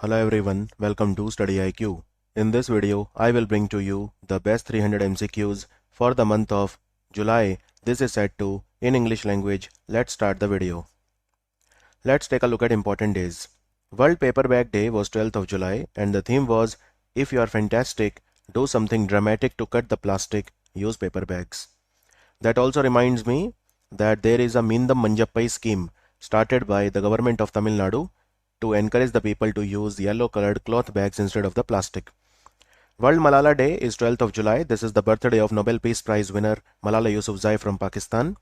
Hello everyone, welcome to Study IQ. In this video, I will bring to you the best 300 MCQs for the month of July. This is set to in English language. Let's start the video. Let's take a look at important days. World Paperback Day was 12th of July and the theme was if you are fantastic, do something dramatic to cut the plastic, use paper bags. That also reminds me that there is a Mindam Manjappai scheme started by the government of Tamil Nadu to encourage the people to use yellow colored cloth bags instead of the plastic. World Malala Day is 12th of July. This is the birthday of Nobel Peace Prize winner Malala Yousafzai from Pakistan.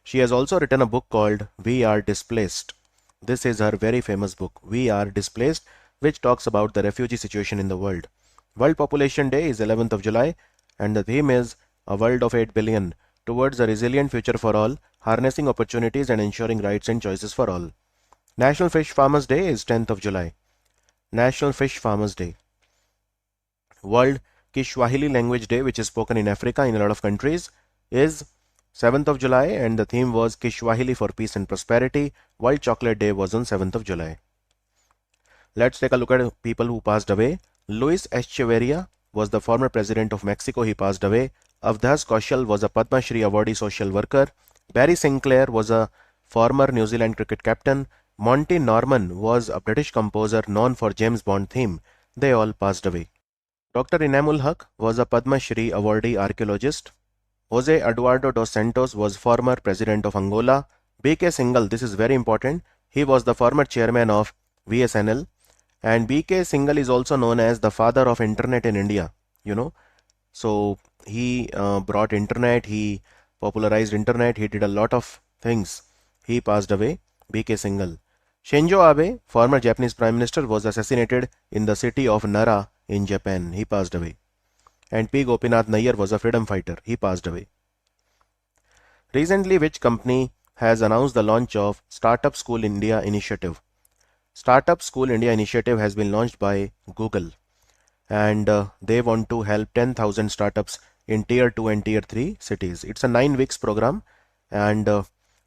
She has also written a book called We Are Displaced. This is her very famous book, We Are Displaced, which talks about the refugee situation in the world. World Population Day is 11th of July and the theme is A World of 8 Billion towards a resilient future for all, harnessing opportunities and ensuring rights and choices for all. National Fish Farmers Day is 10th of July. National Fish Farmers Day. World Kiswahili Language Day, which is spoken in Africa in a lot of countries, is 7th of July and the theme was Kiswahili for peace and prosperity. World Chocolate Day was on 7th of July. Let's take a look at people who passed away. Luis Echeverria was the former president of Mexico. He passed away. Avdhas Kaushal was a Padma Shri awardee social worker. Barry Sinclair was a former New Zealand cricket captain. Monty Norman was a British composer known for James Bond theme. They all passed away. Dr. Inamul Haq was a Padma Shri awardee archaeologist. Jose Eduardo dos Santos was former president of Angola. B.K. Singhal, this is very important. He was the former chairman of VSNL. And B.K. Singhal is also known as the father of internet in India. So he brought internet, he popularized internet, he did a lot of things. He passed away. B.K. Singhal. Shinzo Abe, former Japanese Prime Minister, was assassinated in the city of Nara in Japan. He passed away. And P. Gopinath Nayyar was a freedom fighter. He passed away. Recently, which company has announced the launch of Startup School India initiative? Startup School India initiative has been launched by Google. And they want to help 10,000 startups in Tier 2 and Tier 3 cities. It's a 9 weeks program. And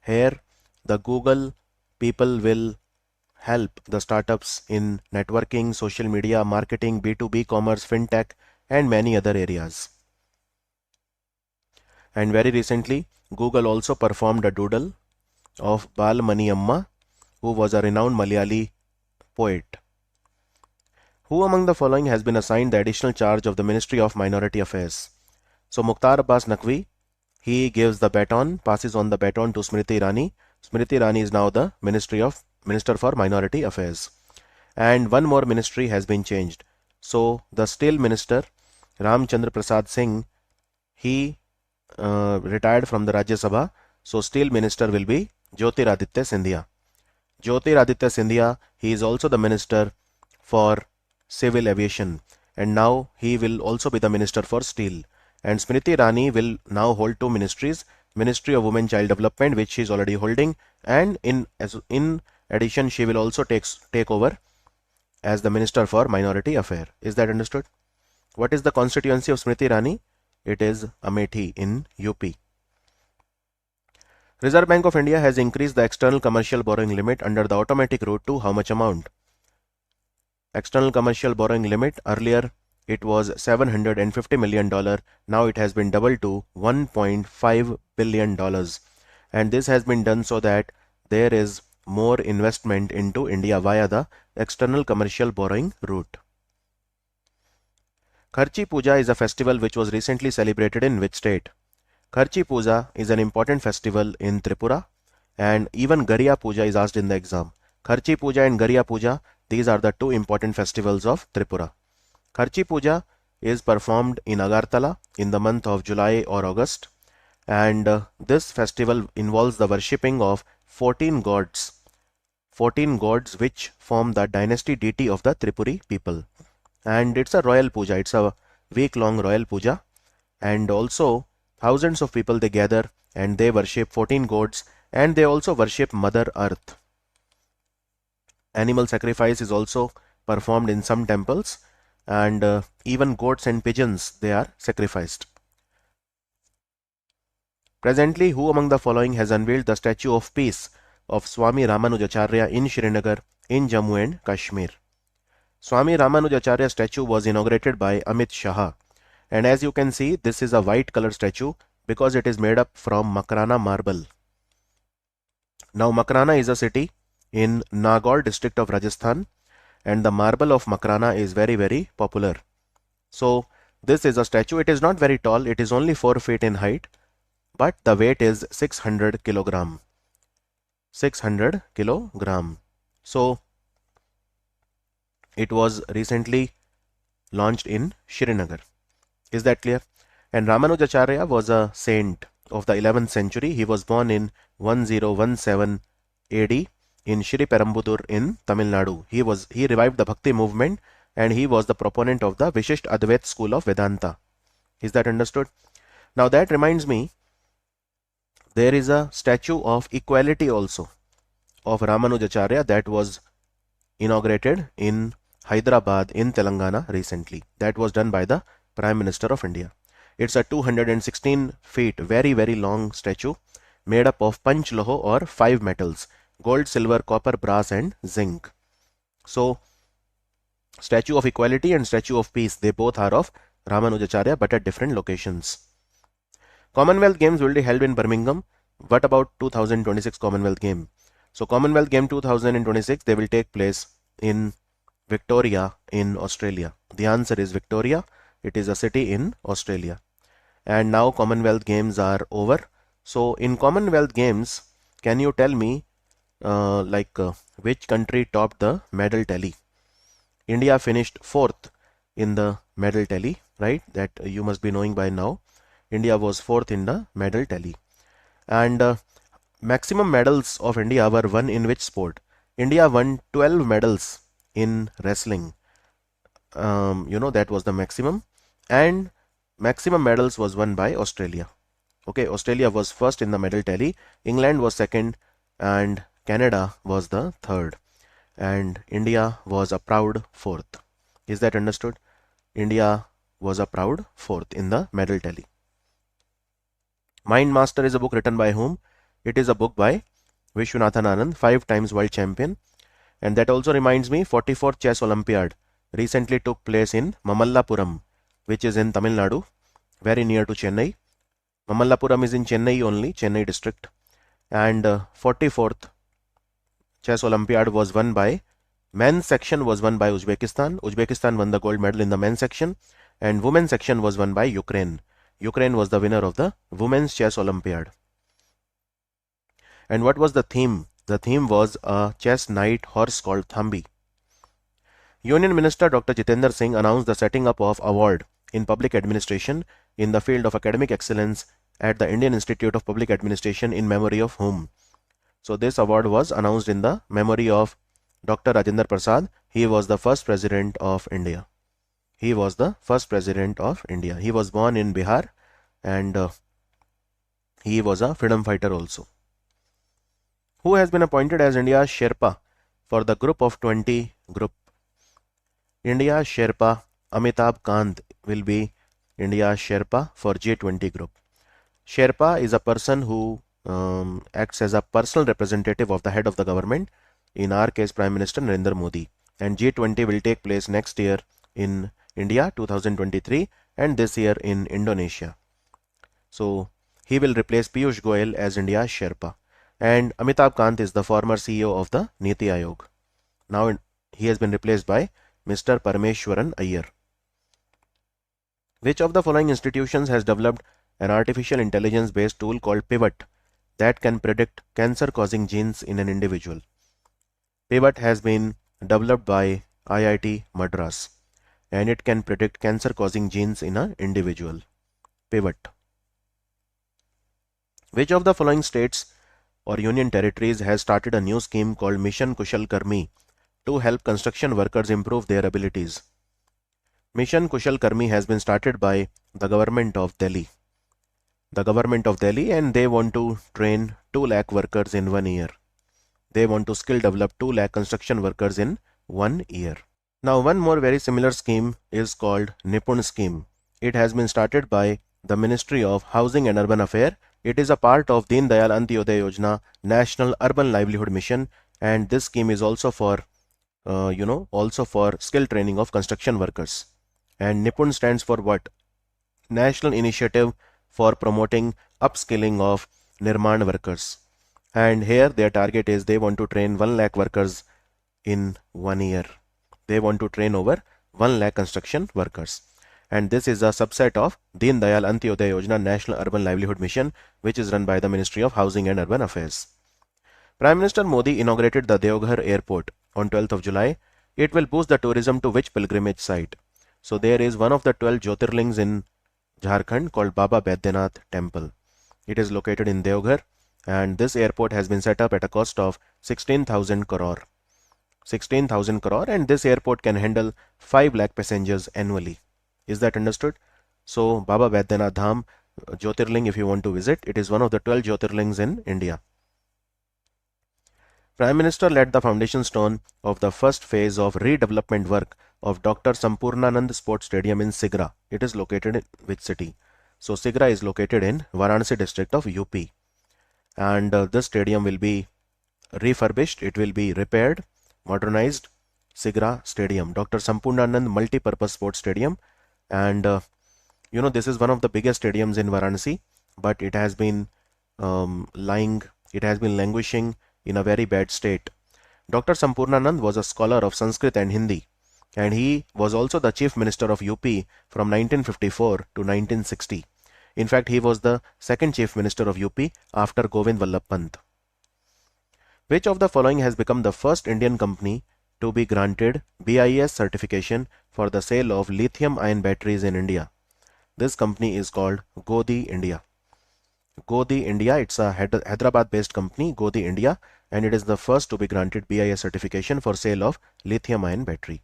here the Google people will help the startups in networking, social media, marketing, B2B commerce, fintech, and many other areas. And very recently, Google also performed a doodle of Balamani Amma, who was a renowned Malayali poet. Who among the following has been assigned the additional charge of the Ministry of Minority Affairs? So Mukhtar Abbas Naqvi, he gives the baton, passes on the baton to Smriti Irani. Smriti Irani is now the Minister for Minority Affairs. And one more ministry has been changed. So the Steel Minister, Ramchandra Prasad Singh, he retired from the Rajya Sabha. So Steel Minister will be Jyotiraditya Scindia. Jyotiraditya Scindia, he is also the Minister for Civil Aviation. And now he will also be the Minister for Steel. And Smriti Irani will now hold two ministries. Ministry of Women Child Development, which she is already holding, and in addition she will also take over as the Minister for Minority Affairs. Is that understood? What is the constituency of Smriti Irani? It is Amethi in UP. Reserve Bank of India has increased the external commercial borrowing limit under the automatic route to how much amount? External commercial borrowing limit, earlier it was $750 million. Now it has been doubled to $1.5 billion. And this has been done so that there is more investment into India via the external commercial borrowing route. Kharchi Puja is a festival which was recently celebrated in which state? Kharchi Puja is an important festival in Tripura, and even Gariya Puja is asked in the exam. Kharchi Puja and Gariya Puja, these are the two important festivals of Tripura. Kharchi Puja is performed in Agartala in the month of July or August, and this festival involves the worshipping of 14 gods which form the dynasty deity of the Tripuri people. And it's a royal puja, it's a week-long royal puja, and also thousands of people they gather and they worship 14 gods, and they also worship Mother Earth. Animal sacrifice is also performed in some temples, and even goats and pigeons, they are sacrificed. Presently, who among the following has unveiled the statue of peace of Swami Ramanujacharya in Srinagar in Jammu and Kashmir? Swami Ramanujacharya statue was inaugurated by Amit Shah. And as you can see, this is a white color statue because it is made up from Makrana marble. Now Makrana is a city in Nagaur district of Rajasthan, and the marble of Makrana is very popular. So this is a statue. It is not very tall. It is only 4 feet in height, but the weight is 600 kilogram. 600 kilogram. So it was recently launched in Srinagar. Is that clear? And Ramanujacharya was a saint of the 11th century. He was born in 1017 AD in Shri Perambudur in Tamil Nadu. He revived the Bhakti movement, and he was the proponent of the Vishisht Advait school of Vedanta. Is that understood? Now that reminds me, there is a statue of equality also of Ramanujacharya that was inaugurated in Hyderabad in Telangana recently. That was done by the Prime Minister of India. It's a 216 feet, very long statue made up of Panch Loho or 5 metals: gold, silver, copper, brass and zinc. So Statue of Equality and Statue of Peace, they both are of Ramanujacharya but at different locations. Commonwealth Games will be held in Birmingham. What about 2026 Commonwealth Game? So Commonwealth Game 2026, they will take place in Victoria in Australia. The answer is Victoria. It is a city in Australia. And now Commonwealth Games are over. So in Commonwealth Games, can you tell me which country topped the medal tally? India finished 4th in the medal tally, right? That you must be knowing by now. India was 4th in the medal tally. And maximum medals of India were won in which sport? India won 12 medals in wrestling. That was the maximum. And maximum medals was won by Australia. Okay, Australia was first in the medal tally. England was second, and Canada was the third. And India was a proud 4th. Is that understood? India was a proud 4th in the medal tally. Mind Master is a book written by whom? It is a book by Vishwanathan Anand, 5 times world champion. And that also reminds me, 44th Chess Olympiad recently took place in Mamallapuram, which is in Tamil Nadu, very near to Chennai. Mamallapuram is in Chennai only, Chennai district. And 44th Chess Olympiad was won by, men's section was won by Uzbekistan. Uzbekistan won the gold medal in the men's section, and women's section was won by Ukraine. Ukraine was the winner of the Women's Chess Olympiad. And what was the theme? The theme was a chess knight horse called Thambi. Union Minister Dr. Jitendra Singh announced the setting up of award in public administration in the field of academic excellence at the Indian Institute of Public Administration in memory of whom? So this award was announced in the memory of Dr. Rajendra Prasad. He was the first president of India. He was the first president of India. He was born in Bihar, and he was a freedom fighter also. Who has been appointed as India's Sherpa for the Group of 20 group? India's Sherpa Amitabh Kant will be India's Sherpa for G20 group. Sherpa is a person who acts as a personal representative of the head of the government, in our case Prime Minister Narendra Modi. And G20 will take place next year in India 2023 and this year in Indonesia. So he will replace Piyush Goyal as India's Sherpa. And Amitabh Kant is the former CEO of the Niti Aayog. Now he has been replaced by Mr. Parameshwaran Iyer. Which of the following institutions has developed an artificial intelligence based tool called Pivot that can predict cancer causing genes in an individual? Pivot has been developed by IIT Madras, and it can predict cancer causing genes in an individual. Pivot. Which of the following states or union territories has started a new scheme called Mission Kushal Karmi to help construction workers improve their abilities? Mission Kushal Karmi has been started by the government of Delhi. The government of Delhi, and they want to train 2 lakh workers in 1 year. They want to skill develop 2 lakh construction workers in 1 year. Now one more very similar scheme is called Nipun scheme. It has been started by the Ministry of Housing and Urban Affairs. It is a part of Deen Dayal Antyodaya Yojana National Urban Livelihood Mission, and this scheme is also for also for skill training of construction workers. And Nipun stands for what? National Initiative for Promoting Upskilling of Nirman Workers. And here their target is they want to train 1 lakh workers in 1 year. They want to train over 1 lakh construction workers. And this is a subset of Deen Dayal Antyodaya Yojana National Urban Livelihood Mission, which is run by the Ministry of Housing and Urban Affairs. Prime Minister Modi inaugurated the Deoghar Airport on 12th of July. It will boost the tourism to which pilgrimage site? So there is one of the 12 Jyotirlings in Jharkhand called Baba Baidyanath Temple. It is located in Deoghar, and this airport has been set up at a cost of 16,000 crore. 16,000 crore, and this airport can handle 5 lakh passengers annually. Is that understood? So Baba Baidyanath Dham Jyotirling, if you want to visit, it is one of the 12 Jyotirlings in India. Prime Minister laid the foundation stone of the first phase of redevelopment work of Dr. Sampurnanand Sports Stadium in Sigra. It is located in which city? So Sigra is located in Varanasi district of UP. And this stadium will be refurbished. It will be repaired, modernized. Sigra Stadium, Dr. Sampurnanand Multi-Purpose Sports Stadium. And this is one of the biggest stadiums in Varanasi, but it has been languishing in a very bad state. Dr. Sampurnanand was a scholar of Sanskrit and Hindi, and he was also the Chief Minister of UP from 1954 to 1960. In fact, he was the second Chief Minister of UP after Govind Vallabh Pant. Which of the following has become the first Indian company to be granted BIS certification for the sale of lithium-ion batteries in India? This company is called Godi India. Godi India, it's a Hyderabad-based company, Godi India, and it is the first to be granted BIS certification for sale of lithium-ion battery.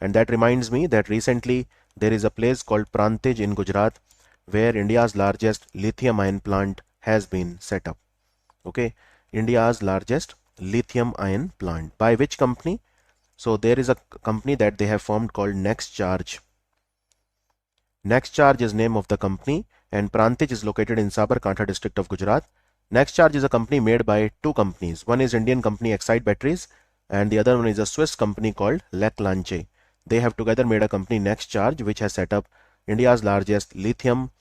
And that reminds me that recently there is a place called Prantij in Gujarat where India's largest lithium-ion plant has been set up. Okay, India's largest lithium-ion plant. By which company? So there is a company that they have formed called NextCharge. NextCharge is name of the company, and Prantij is located in Sabarkantha district of Gujarat. NextCharge is a company made by two companies. One is Indian company Exide Batteries, and the other one is a Swiss company called Lec Lanche. They have together made a company NextCharge, which has set up India's largest lithium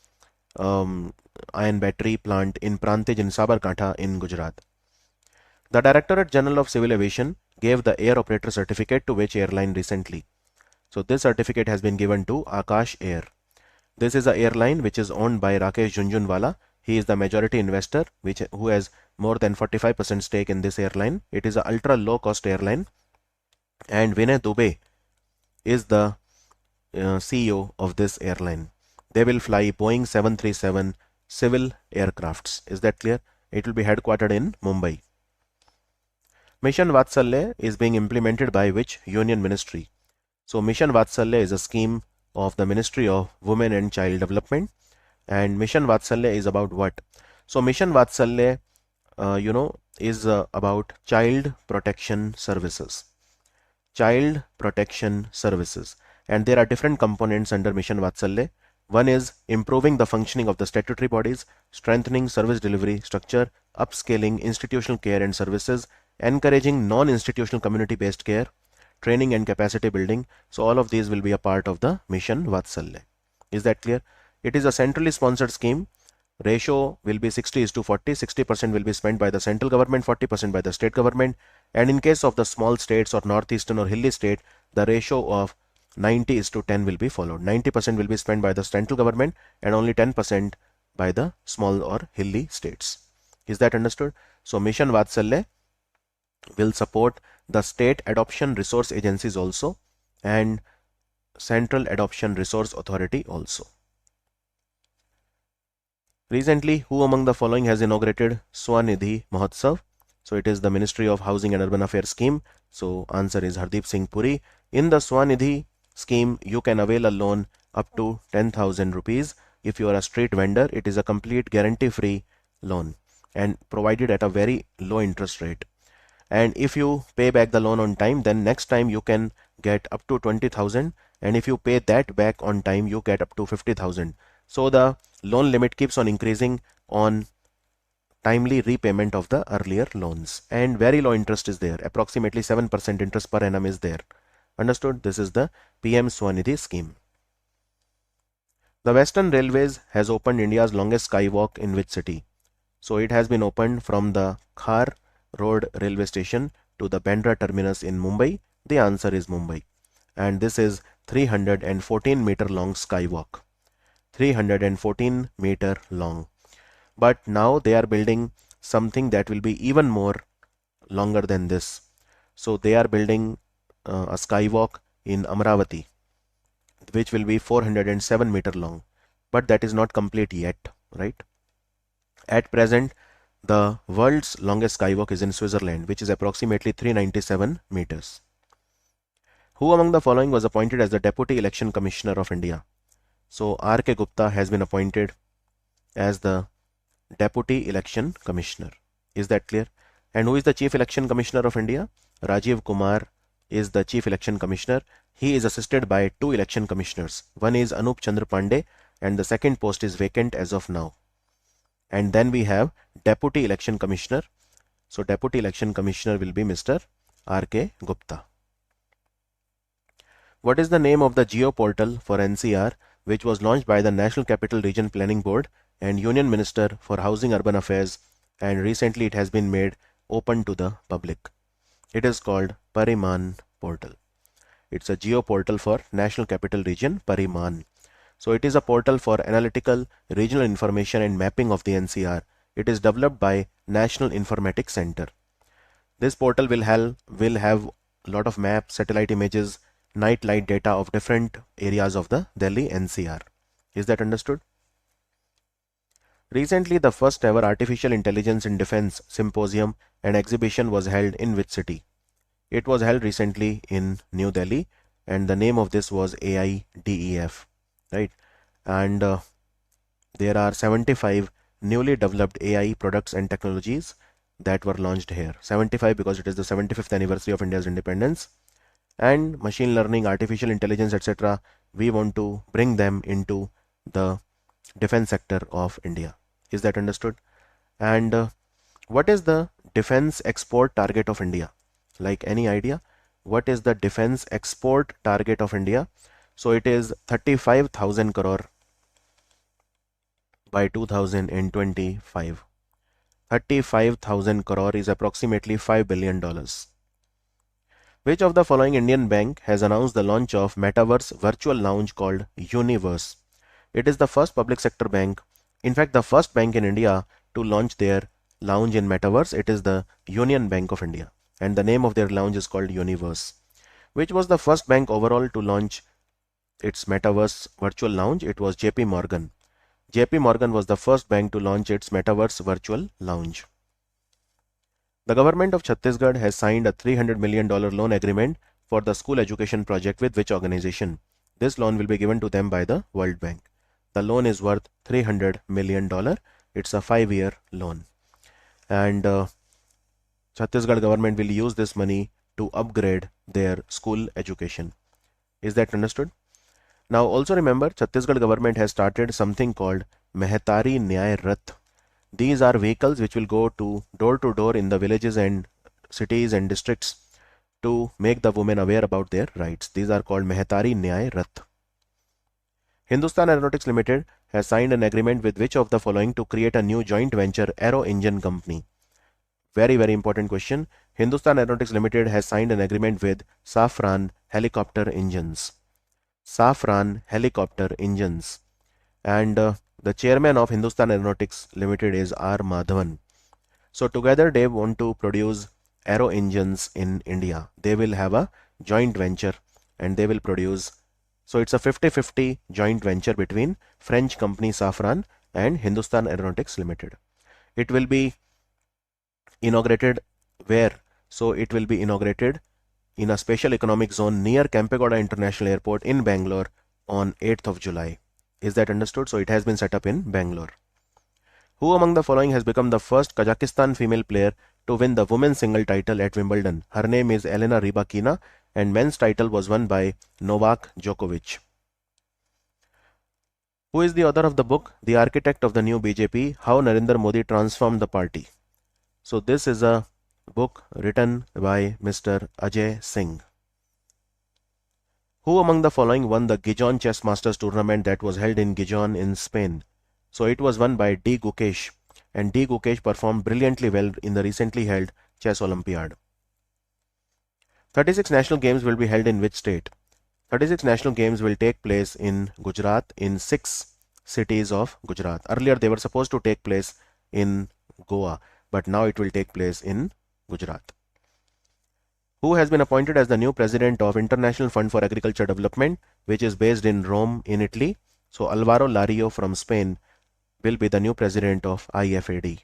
ion battery plant in Prantij in Sabarkantha in Gujarat. The Directorate General of Civil Aviation gave the air operator certificate to which airline recently? So this certificate has been given to Akash Air. This is an airline which is owned by Rakesh Jhunjhunwala. He is the majority investor who has more than 45% stake in this airline. It is an ultra low cost airline, and Vinay Dubey is the CEO of this airline. They will fly Boeing 737 civil aircrafts. Is that clear? It will be headquartered in Mumbai. Mission Vatsalya is being implemented by which union ministry? So Mission Vatsalya is a scheme of the Ministry of Women and Child Development, and Mission Vatsalya is about what? So Mission Vatsalya is about child protection services. Child protection services, and there are different components under Mission Vatsalya. One is improving the functioning of the statutory bodies, strengthening service delivery structure, upscaling institutional care and services, encouraging non-institutional community-based care, training and capacity building. So all of these will be a part of the Mission Vatsalya. Is that clear? It is a centrally sponsored scheme. Ratio will be 60:40. 60% will be spent by the central government, 40% by the state government. And in case of the small states or northeastern or hilly state, the ratio of 90:10 will be followed. 90% will be spent by the central government and only 10% by the small or hilly states. Is that understood? So Mission Vatsalya will support the state adoption resource agencies also and central adoption resource authority also. Recently, who among the following has inaugurated Swanidhi Mahotsav? So it is the Ministry of Housing and Urban Affairs scheme. So answer is Hardeep Singh Puri. In the Swanidhi scheme, you can avail a loan up to 10,000 rupees. If you are a street vendor, it is a complete guarantee-free loan and provided at a very low interest rate. And if you pay back the loan on time, then next time you can get up to 20,000, and if you pay that back on time, you get up to 50,000. So the loan limit keeps on increasing on timely repayment of the earlier loans, and very low interest is there. Approximately 7% interest per annum is there. Understood? This is the PM Swanidhi scheme. The Western Railways has opened India's longest skywalk in which city? So it has been opened from the Khar Road railway station to the Bandra terminus in Mumbai. The answer is Mumbai. And this is 314-meter long skywalk. 314-meter long. But now they are building something that will be even more longer than this. So they are building a skywalk in Amravati, which will be 407-meter long. But that is not complete yet, right? At present, the world's longest skywalk is in Switzerland, which is approximately 397 meters. Who among the following was appointed as the Deputy Election Commissioner of India? So R.K. Gupta has been appointed as the Deputy Election Commissioner. Is that clear? And who is the Chief Election Commissioner of India? Rajiv Kumar is the Chief Election Commissioner. He is assisted by 2 election commissioners. One is Anup Chandra Pandey and the second post is vacant as of now. And then we have Deputy Election Commissioner. So Deputy Election Commissioner will be Mr. R.K. Gupta. What is the name of the Geo portal for NCR which was launched by the National Capital Region Planning Board and Union Minister for Housing Urban Affairs, and recently it has been made open to the public? It is called Pariman portal. It's a Geo portal for National Capital Region Pariman. So it is a portal for analytical regional information and mapping of the NCR. It is developed by National Informatics Center. This portal will have a lot of maps, satellite images, night light data of different areas of the Delhi NCR. Is that understood? Recently, the first ever Artificial Intelligence in Defense Symposium and exhibition was held in which city? It was held recently in New Delhi, and the name of this was AIDEF, right? And there are 75 newly developed AI products and technologies that were launched here. 75 because it is the 75th anniversary of India's independence. And machine learning, artificial intelligence, etc. we want to bring them into the defense sector of India. Is that understood? And what is the defense export target of India? Like, any idea? What is the defense export target of India? So it is 35,000 crore by 2025. 35,000 crore is approximately $5 billion. Which of the following Indian bank has announced the launch of Metaverse virtual lounge called Universe? It is the first public sector bank, in fact the first bank in India to launch their lounge in Metaverse. It is the Union Bank of India, and the name of their lounge is called Universe. Which was the first bank overall to launch its Metaverse virtual lounge? It was JP Morgan. JP Morgan was the first bank to launch its Metaverse virtual lounge. The government of Chhattisgarh has signed a $300 million loan agreement for the school education project with which organization? This loan will be given to them by the World Bank. The loan is worth $300 million. It's a 5-year loan. And Chhattisgarh government will use this money to upgrade their school education. Is that understood? Now also remember, Chhattisgarh government has started something called Mehtari Nyay Rath. These are vehicles which will go to door in the villages and cities and districts to make the women aware about their rights. These are called Mehtari Nyay Rath. Hindustan Aeronautics Limited has signed an agreement with which of the following to create a new joint venture aero engine company? Very, very important question. Hindustan Aeronautics Limited has signed an agreement with Safran Helicopter Engines. Safran Helicopter Engines. And the chairman of Hindustan Aeronautics Limited is R. Madhavan. So together they want to produce aero engines in India. They will have a joint venture and they will produce. So it's a 50-50 joint venture between French company Safran and Hindustan Aeronautics Limited. It will be inaugurated where? So it will be inaugurated in a special economic zone near Kempegowda International Airport in Bangalore on 8th of July. Is that understood? So it has been set up in Bangalore. Who among the following has become the first Kazakhstan female player to win the women's single title at Wimbledon? Her name is Elena Rybakina and men's title was won by Novak Djokovic. Who is the author of the book, The Architect of the New BJP, How Narendra Modi Transformed the Party? So this is a book written by Mr. Ajay Singh. Who among the following won the Gijon Chess Masters tournament that was held in Gijon in Spain? So it was won by D. Gukesh, and D. Gukesh performed brilliantly well in the recently held Chess Olympiad. 36 national games will be held in which state? 36 national games will take place in Gujarat, in 6 cities of Gujarat. Earlier they were supposed to take place in Goa, but now it will take place in Gujarat. Who has been appointed as the new president of International Fund for Agriculture Development, which is based in Rome in Italy? So Alvaro Lario from Spain will be the new president of IFAD.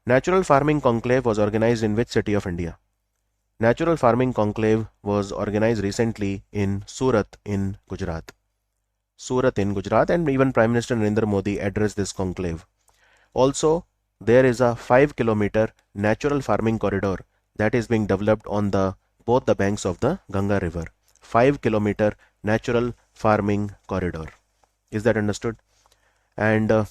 Natural Farming Conclave was organized in which city of India? Natural Farming Conclave was organized recently in Surat in Gujarat. Surat in Gujarat, and even Prime Minister Narendra Modi addressed this conclave. Also, there is a 5-kilometer natural farming corridor that is being developed on both the banks of the Ganga River. 5-kilometer natural farming corridor. Is that understood? And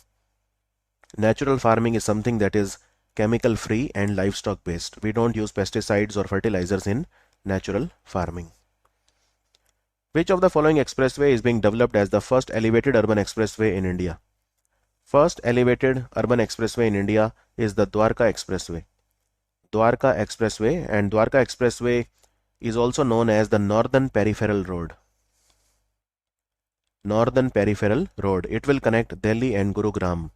natural farming is something that is chemical free and livestock based. We don't use pesticides or fertilizers in natural farming. Which of the following expressway is being developed as the first elevated urban expressway in India? First elevated urban expressway in India is the Dwarka Expressway. Dwarka Expressway, and Dwarka Expressway is also known as the Northern Peripheral Road. Northern Peripheral Road. It will connect Delhi and Gurugram.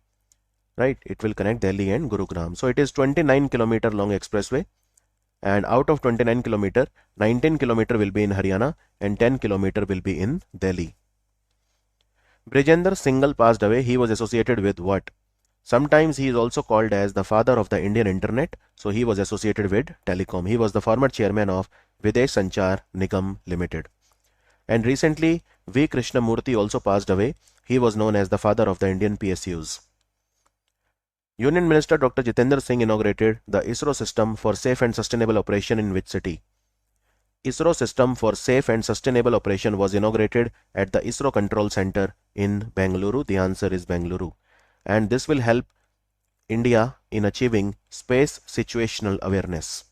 Right? It will connect Delhi and Gurugram. So it is 29-kilometer long expressway, and out of 29 kilometer, 19 kilometer will be in Haryana and 10 kilometer will be in Delhi. Brijendra Singhal passed away. He was associated with what? Sometimes he is also called as the father of the Indian internet. So he was associated with telecom. He was the former chairman of Videsh Sanchar Nigam Limited. And recently V. Krishnamurthy also passed away. He was known as the father of the Indian PSUs. Union Minister Dr. Jitendra Singh inaugurated the ISRO system for safe and sustainable operation in which city? ISRO system for safe and sustainable operation was inaugurated at the ISRO Control Center in Bengaluru. The answer is Bengaluru. And this will help India in achieving space situational awareness.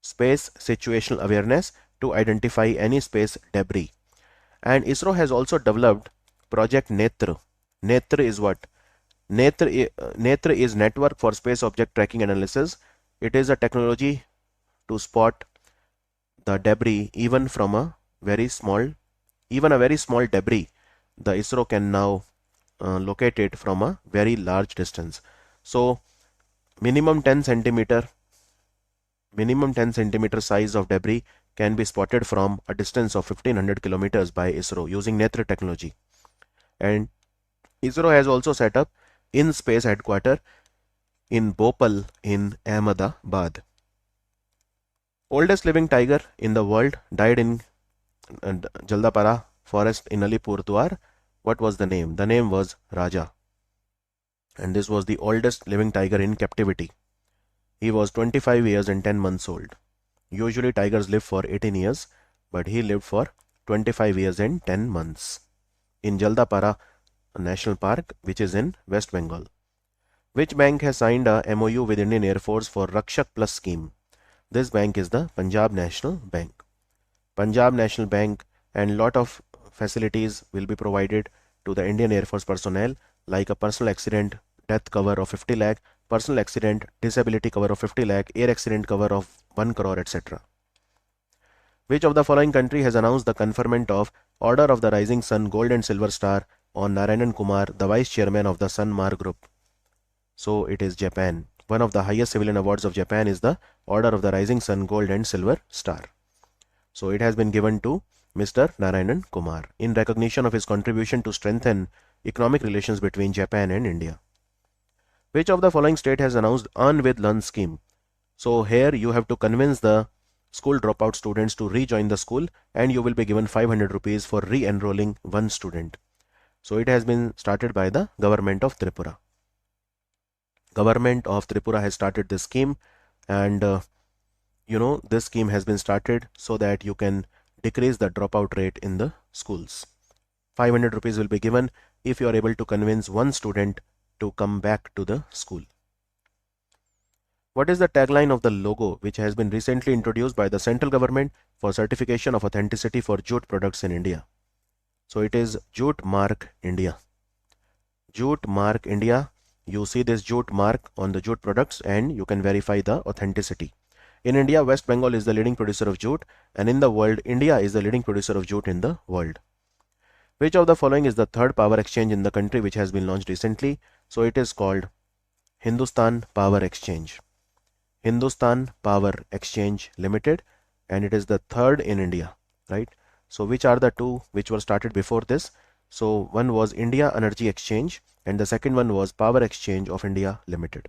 Space situational awareness to identify any space debris. And ISRO has also developed Project Netra. Netra is what? Netra is Network for Space Object Tracking Analysis. It is a technology to spot the debris even from a very small debris. The ISRO can now locate it from a very large distance. So minimum 10 centimeter size of debris can be spotted from a distance of 1500 kilometers by ISRO using Netra technology. And ISRO has also set up in-space headquarters in Bhopal in Ahmedabad. Oldest living tiger in the world died in Jaldapara forest in Alipurduar. What was the name? The name was Raja. And this was the oldest living tiger in captivity. He was 25 years and 10 months old. Usually tigers live for 18 years, but he lived for 25 years and 10 months in Jaldapara National Park, which is in West Bengal. Which bank has signed a MOU with Indian Air Force for Rakshak Plus scheme? This bank is the Punjab National Bank. Punjab National Bank, and lot of facilities will be provided to the Indian Air Force personnel, like a personal accident death cover of 50 lakh, personal accident disability cover of 50 lakh, air accident cover of 1 crore, etc. Which of the following country has announced the conferment of Order of the Rising Sun Gold and Silver Star on Narayanan Kumar, the Vice Chairman of the Sanmar Group? So it is Japan. One of the highest civilian awards of Japan is the Order of the Rising Sun Gold and Silver Star. So it has been given to Mr. Narayanan Kumar in recognition of his contribution to strengthen economic relations between Japan and India. Which of the following state has announced Earn with Learn scheme? So here you have to convince the school dropout students to rejoin the school, and you will be given 500 rupees for re-enrolling one student. So it has been started by the government of Tripura. Government of Tripura has started this scheme, and this scheme has been started so that you can decrease the dropout rate in the schools. 500 rupees will be given if you are able to convince one student to come back to the school. What is the tagline of the logo which has been recently introduced by the central government for certification of authenticity for jute products in India? So it is Jute Mark India. Jute Mark India. You see this jute mark on the jute products and you can verify the authenticity. In India, West Bengal is the leading producer of jute, and in the world, India is the leading producer of jute in the world. Which of the following is the third power exchange in the country which has been launched recently? So it is called Hindustan Power Exchange. Hindustan Power Exchange Limited, and it is the third in India, right? So which are the two which were started before this? So one was India Energy Exchange and the second one was Power Exchange of India Limited.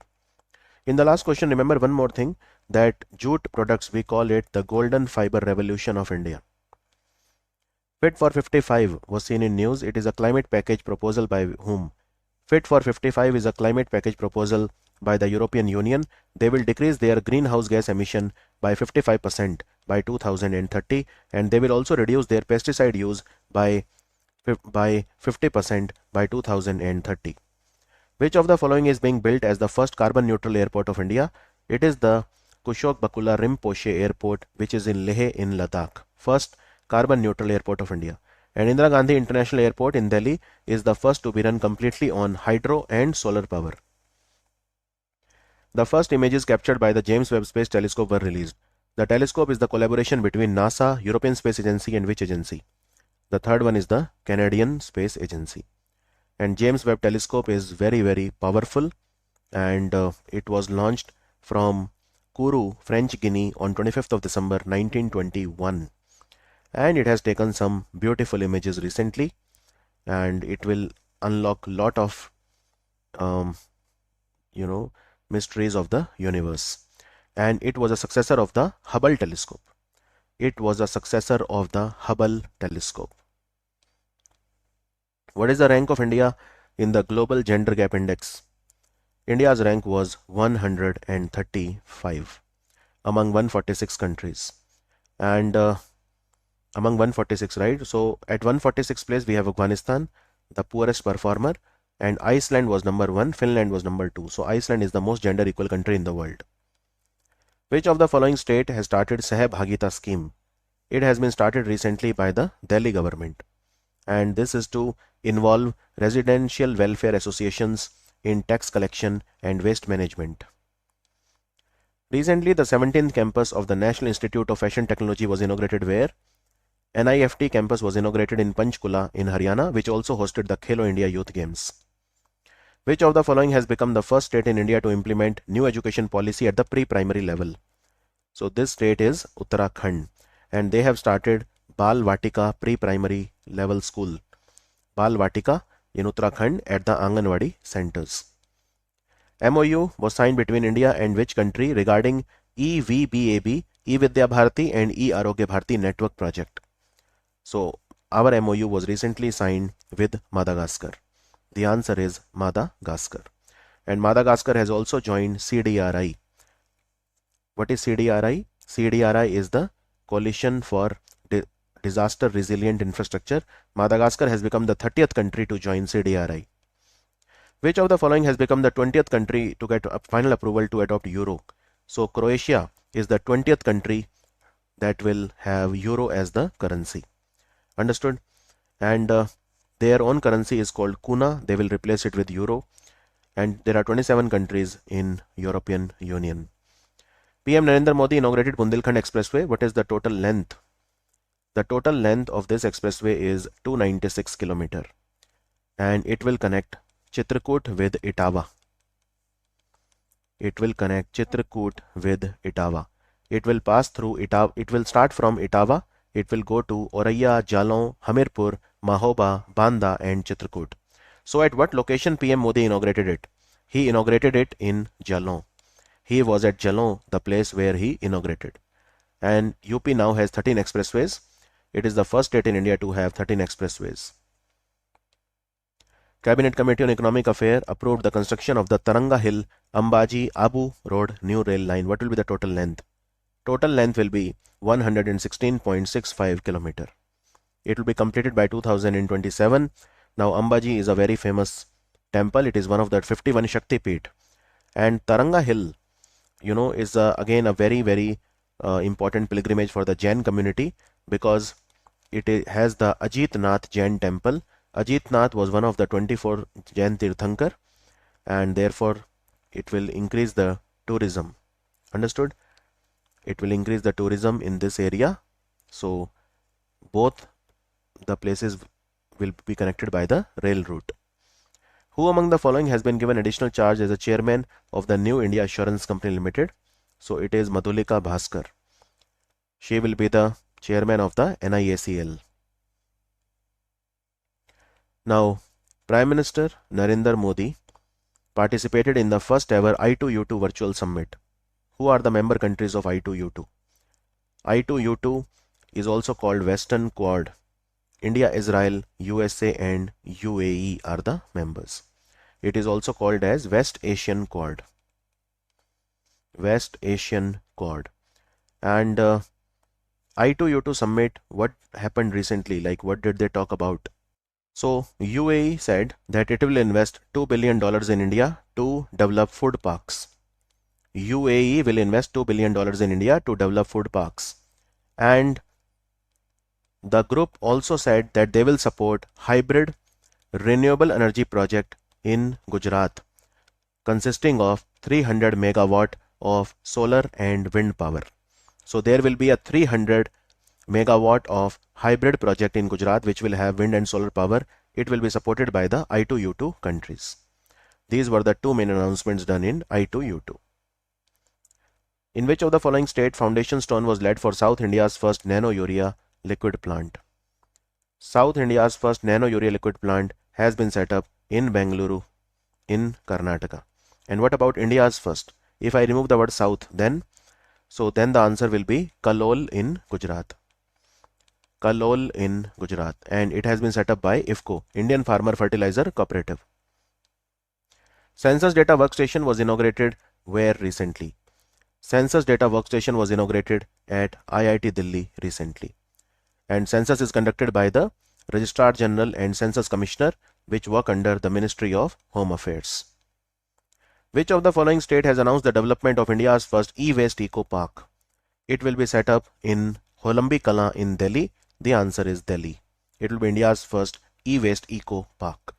In the last question, remember one more thing, that jute products, we call it the golden fiber revolution of India. Fit for 55 was seen in news. It is a climate package proposal by whom? Fit for 55 is a climate package proposal by the European Union. They will decrease their greenhouse gas emission by 55% by 2030, and they will also reduce their pesticide use by 50% by 2030. Which of the following is being built as the first carbon neutral airport of India? It is the Kushok Bakula Rinpoche Airport, which is in Leh in Ladakh. First carbon neutral airport of India. And Indira Gandhi International Airport in Delhi is the first to be run completely on hydro and solar power. The first images captured by the James Webb Space Telescope were released. The telescope is the collaboration between NASA, European Space Agency, and which agency? The third one is the Canadian Space Agency. And James Webb Telescope is very, very powerful, and it was launched from Kourou, French Guiana on 25th of December 1921. And it has taken some beautiful images recently, and it will unlock lot of mysteries of the universe. And it was a successor of the Hubble telescope. It was a successor of the Hubble telescope. What is the rank of India in the Global Gender Gap Index? India's rank was 135 among 146 countries. And among 146, right? So at 146 place we have Afghanistan, the poorest performer, and Iceland was number 1, Finland was number 2. So Iceland is the most gender equal country in the world. Which of the following state has started Sahbhagita scheme? It has been started recently by the Delhi government, and this is to involve residential welfare associations in tax collection and waste management. Recently, the 17th campus of the National Institute of Fashion Technology was inaugurated where? NIFT campus was inaugurated in Panchkula in Haryana, which also hosted the Khelo India Youth Games. Which of the following has become the first state in India to implement new education policy at the pre-primary level? So this state is Uttarakhand, and they have started Bal Vatika pre-primary level school. Bal Vatika in Uttarakhand at the Anganwadi centers. MOU was signed between India and which country regarding EVBAB, E-Vidya Bharati and E-Arogya Bharati network project? So our MOU was recently signed with Madagascar. The answer is Madagascar. And Madagascar has also joined CDRI. What is CDRI? CDRI is the Coalition for Disaster Resilient Infrastructure. Madagascar has become the 30th country to join CDRI. Which of the following has become the 20th country to get final approval to adopt Euro? So Croatia is the 20th country that will have Euro as the currency. Understood? And their own currency is called Kuna. They will replace it with Euro. And there are 27 countries in European Union. PM Narendra Modi inaugurated Bundelkhand Expressway. What is the total length? The total length of this expressway is 296 km. And it will connect Chitrakoot with Etawah. It will connect Chitrakoot with Etawah. It will pass through Etawah. It will start from Etawah. It will go to Auraiya, Jalon, Hamirpur, Mahoba, Banda and Chitrakoot. So at what location PM Modi inaugurated it? He inaugurated it in Jalon. He was at Jalon, the place where he inaugurated. And UP now has 13 expressways. It is the first state in India to have 13 expressways. Cabinet Committee on Economic Affairs approved the construction of the Taranga Hill Ambaji Abu Road new rail line. What will be the total length? Total length will be 116.65 km. It will be completed by 2027. Now Ambaji is a very famous temple. It is one of the 51 Shakti Peeth. And Taranga Hill, is again a very important pilgrimage for the Jain community, because has the Ajit Nath Jain temple. Ajit Nath was one of the 24 Jain Tirthankar, and therefore it will increase the tourism. Understood? It will increase the tourism in this area. So both the places will be connected by the rail route. Who among the following has been given additional charge as a chairman of the New India Assurance Company Limited? So it is Madhulika Bhaskar. She will be the chairman of the NIACL. Now, Prime Minister Narendra Modi participated in the first ever I2U2 virtual summit. Who are the member countries of I2U2? I2U2 is also called Western Quad. India, Israel, USA and UAE are the members. It is also called as West Asian Quad. West Asian Quad. And I2U2 summit, what happened recently? Like, what did they talk about? So UAE said that it will invest $2 billion in India to develop food parks. UAE will invest $2 billion in India to develop food parks. And the group also said that they will support hybrid renewable energy project in Gujarat, consisting of 300 megawatt of solar and wind power. So there will be a 300 megawatt of hybrid project in Gujarat which will have wind and solar power. It will be supported by the I2U2 countries. These were the two main announcements done in I2U2. In which of the following state foundation stone was laid for South India's first nano urea liquid plant? South India's first nano urea liquid plant has been set up in Bengaluru in Karnataka. And what about India's first? If I remove the word South, then the answer will be Kalol in Gujarat. Kalol in Gujarat, and it has been set up by IFFCO, Indian Farmer Fertilizer Cooperative. Census Data Workstation was inaugurated where recently? Census Data Workstation was inaugurated at IIT Delhi recently. And census is conducted by the Registrar General and Census Commissioner, which work under the Ministry of Home Affairs. Which of the following state has announced the development of India's first e-waste eco park? It will be set up in Holambi Kala in Delhi. The answer is Delhi. It will be India's first e-waste eco park.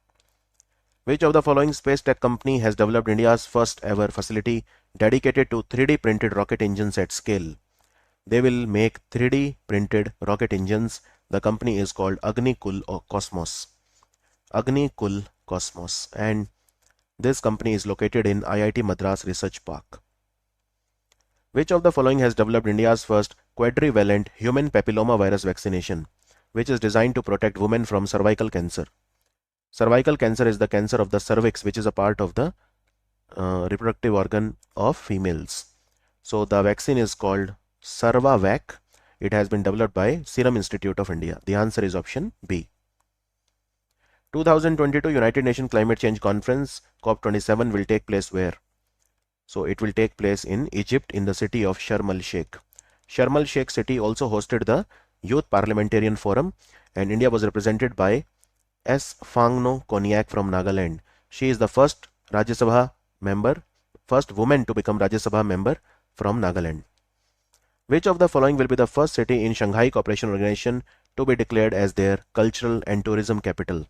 Which of the following space tech company has developed India's first ever facility dedicated to 3D printed rocket engines at scale? They will make 3D printed rocket engines. The company is called Agnikul Cosmos. Agnikul Cosmos. And this company is located in IIT Madras Research Park. Which of the following has developed India's first quadrivalent human papilloma virus vaccination, which is designed to protect women from cervical cancer? Cervical cancer is the cancer of the cervix, which is a part of the reproductive organ of females. So the vaccine is called Cervavac. It has been developed by Serum Institute of India. The answer is option B. 2022 United Nations Climate Change Conference COP27 will take place where? So it will take place in Egypt in the city of Sharm el-Sheikh. Sharm el-Sheikh city also hosted the Youth Parliamentarian Forum, and India was represented by S. Phangno Konyak from Nagaland. She is the first Rajya Sabha member, first woman to become Rajya Sabha member from Nagaland. Which of the following will be the first city in Shanghai Cooperation Organization to be declared as their cultural and tourism capital?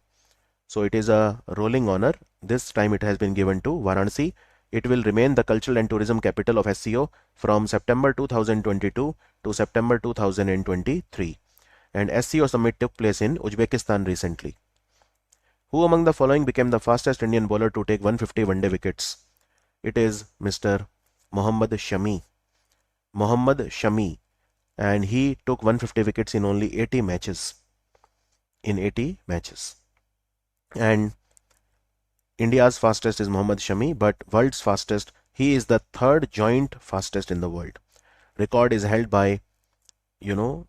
So it is a rolling honor. This time it has been given to Varanasi. It will remain the cultural and tourism capital of SCO from September 2022 to September 2023. And SCO summit took place in Uzbekistan recently. Who among the following became the fastest Indian bowler to take 150 one-day wickets? It is Mr. Mohammad Shami. Mohammad Shami, and he took 150 wickets in only 80 matches. And India's fastest is Mohammad Shami, but world's fastest, he is the third joint fastest in the world. Record is held by Mitchell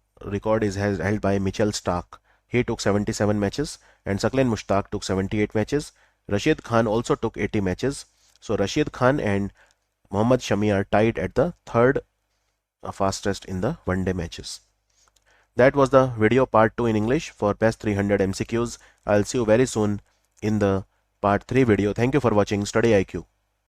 Stark. He took 77 matches, and Saqlain Mushtaq took 78 matches. Rashid Khan also took 80 matches. So Rashid Khan and Mohammad Shami are tied at the third fastest in the one-day matches. That was the video part 2 in English for best 300 MCQs. I'll see you very soon in the part 3 video. Thank you for watching Study IQ.